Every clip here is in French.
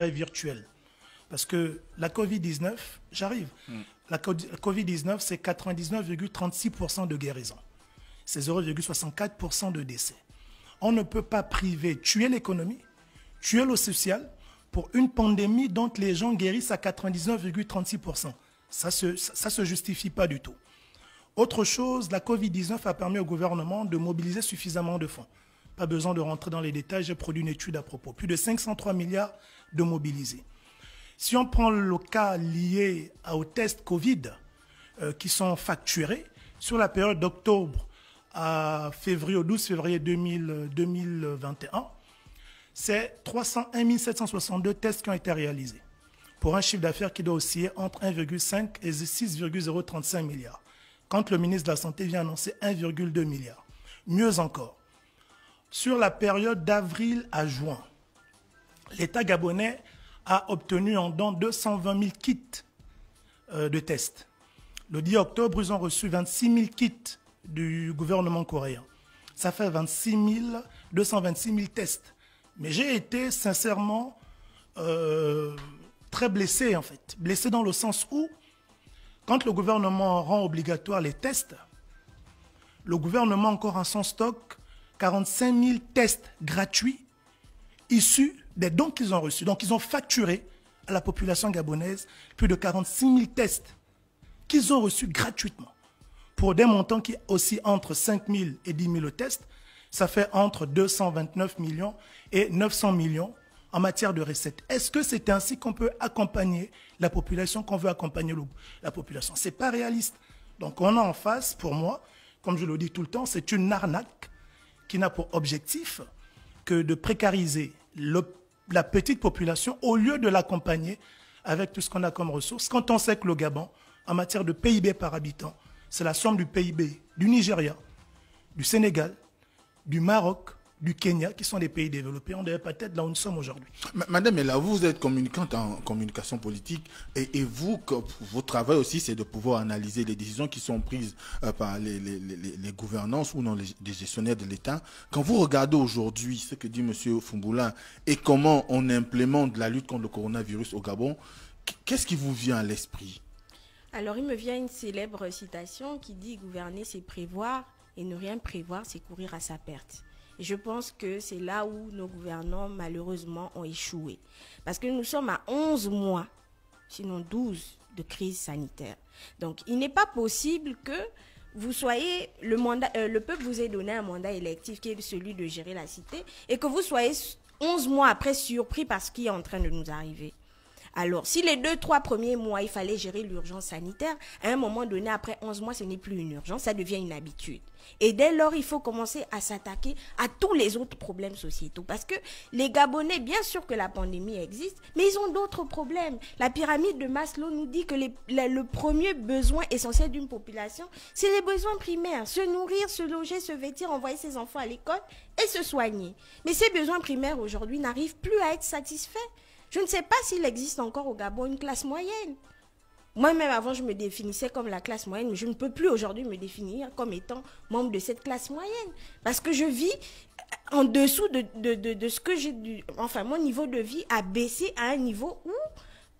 virtuel. Parce que la Covid-19, j'arrive, la Covid-19, c'est 99,36% de guérison. C'est 0,64% de décès. On ne peut pas priver, tuer l'économie, tuer le social pour une pandémie dont les gens guérissent à 99,36%. Ça se justifie pas du tout. Autre chose, la Covid-19 a permis au gouvernement de mobiliser suffisamment de fonds. Pas besoin de rentrer dans les détails, j'ai produit une étude à propos. Plus de 503 milliards de mobilisés. Si on prend le cas lié aux tests Covid qui sont facturés, sur la période d'octobre à février, au 12 février 2021, c'est 301 762 tests qui ont été réalisés, pour un chiffre d'affaires qui doit osciller entre 1,5 et 6,035 milliards. Quand le ministre de la Santé vient annoncer 1,2 milliard. Mieux encore, sur la période d'avril à juin, l'État gabonais a obtenu en don 220 000 kits de tests. Le 10 octobre, ils ont reçu 26 000 kits du gouvernement coréen. Ça fait 226 000 tests. Mais j'ai été sincèrement très blessé en fait. Blessé dans le sens où, quand le gouvernement rend obligatoire les tests, le gouvernement a encore en son stock 45 000 tests gratuits issus des dons qu'ils ont reçus. Donc ils ont facturé à la population gabonaise plus de 46 000 tests qu'ils ont reçus gratuitement. Pour des montants qui oscillent entre 5 000 et 10 000 tests, ça fait entre 229 millions et 900 millions en matière de recettes. Est-ce que c'est ainsi qu'on peut accompagner la population, qu'on veut accompagner la population? Ce n'est pas réaliste. Donc on a en face, pour moi, comme je le dis tout le temps, c'est une arnaque qui n'a pour objectif que de précariser la petite population au lieu de l'accompagner avec tout ce qu'on a comme ressources. Quand on sait que le Gabon, en matière de PIB par habitant, c'est la somme du PIB du Nigeria, du Sénégal, du Maroc, du Kenya, qui sont des pays développés. On devait pas être là où nous sommes aujourd'hui. Madame, là, vous êtes communicante en communication politique et vous, votre travail aussi, c'est de pouvoir analyser les décisions qui sont prises par les gouvernances ou non les gestionnaires de l'État. Quand vous regardez aujourd'hui ce que dit M. Fumboula et comment on implémente la lutte contre le coronavirus au Gabon, qu'est-ce qui vous vient à l'esprit? Alors, il me vient une célèbre citation qui dit « Gouverner, c'est prévoir, et ne rien prévoir, c'est courir à sa perte ». Et je pense que c'est là où nos gouvernants, malheureusement, ont échoué. Parce que nous sommes à 11 mois, sinon 12, de crise sanitaire. Donc, il n'est pas possible que vous soyez, le peuple vous ait donné un mandat électif qui est celui de gérer la cité, et que vous soyez 11 mois après surpris par ce qui est en train de nous arriver. Alors, si les 2-3 premiers mois, il fallait gérer l'urgence sanitaire, à un moment donné, après 11 mois, ce n'est plus une urgence, ça devient une habitude. Et dès lors, il faut commencer à s'attaquer à tous les autres problèmes sociétaux. Parce que les Gabonais, bien sûr que la pandémie existe, mais ils ont d'autres problèmes. La pyramide de Maslow nous dit que le premier besoin essentiel d'une population, c'est les besoins primaires. Se nourrir, se loger, se vêtir, envoyer ses enfants à l'école et se soigner. Mais ces besoins primaires, aujourd'hui, n'arrivent plus à être satisfaits. Je ne sais pas s'il existe encore au Gabon une classe moyenne. Moi-même, avant, je me définissais comme la classe moyenne, mais je ne peux plus aujourd'hui me définir comme étant membre de cette classe moyenne. Parce que je vis en dessous de ce que j'ai dû... Enfin, mon niveau de vie a baissé à un niveau où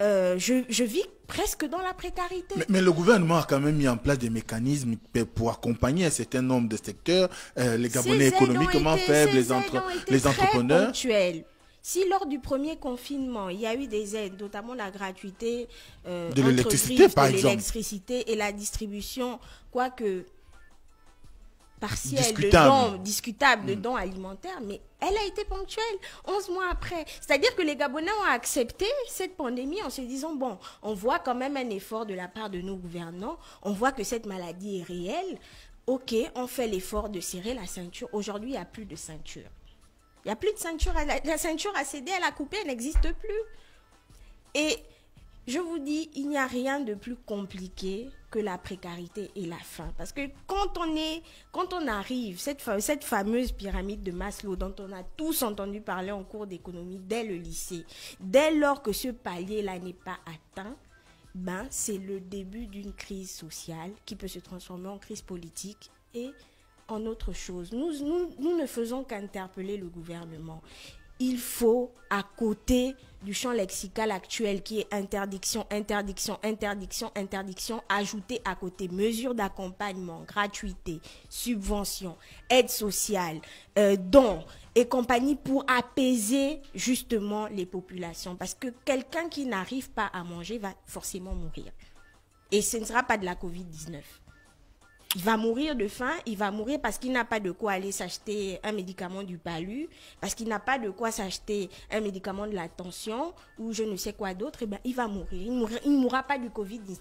je vis presque dans la précarité. Mais le gouvernement a quand même mis en place des mécanismes pour accompagner un certain nombre de secteurs, les Gabonais économiquement faibles, les entrepreneurs. Si lors du premier confinement, il y a eu des aides, notamment la gratuité de l'électricité, par exemple, l'électricité et la distribution, quoique partielle, discutable de dons alimentaires, mais elle a été ponctuelle 11 mois après. C'est-à-dire que les Gabonais ont accepté cette pandémie en se disant, bon, on voit quand même un effort de la part de nos gouvernants, on voit que cette maladie est réelle, ok, on fait l'effort de serrer la ceinture. Aujourd'hui, il n'y a plus de ceinture. Il n'y a plus de ceinture. La ceinture a cédé, elle a coupé, elle n'existe plus. Et je vous dis, il n'y a rien de plus compliqué que la précarité et la faim. Parce que quand on arrive, cette fameuse pyramide de Maslow dont on a tous entendu parler en cours d'économie dès le lycée, dès lors que ce palier-là n'est pas atteint, ben, c'est le début d'une crise sociale qui peut se transformer en crise politique et en autre chose. Nous ne faisons qu'interpeller le gouvernement. il faut, à côté du champ lexical actuel qui est interdiction, interdiction, interdiction, interdiction, ajouter à côté mesures d'accompagnement, gratuité, subvention, aide sociale, dons et compagnie pour apaiser justement les populations. Parce que quelqu'un qui n'arrive pas à manger va forcément mourir. Et ce ne sera pas de la Covid-19. Il va mourir de faim, il va mourir parce qu'il n'a pas de quoi aller s'acheter un médicament du palu, parce qu'il n'a pas de quoi s'acheter un médicament de la tension ou je ne sais quoi d'autre, et bien il va mourir. Il ne mourra pas du Covid-19,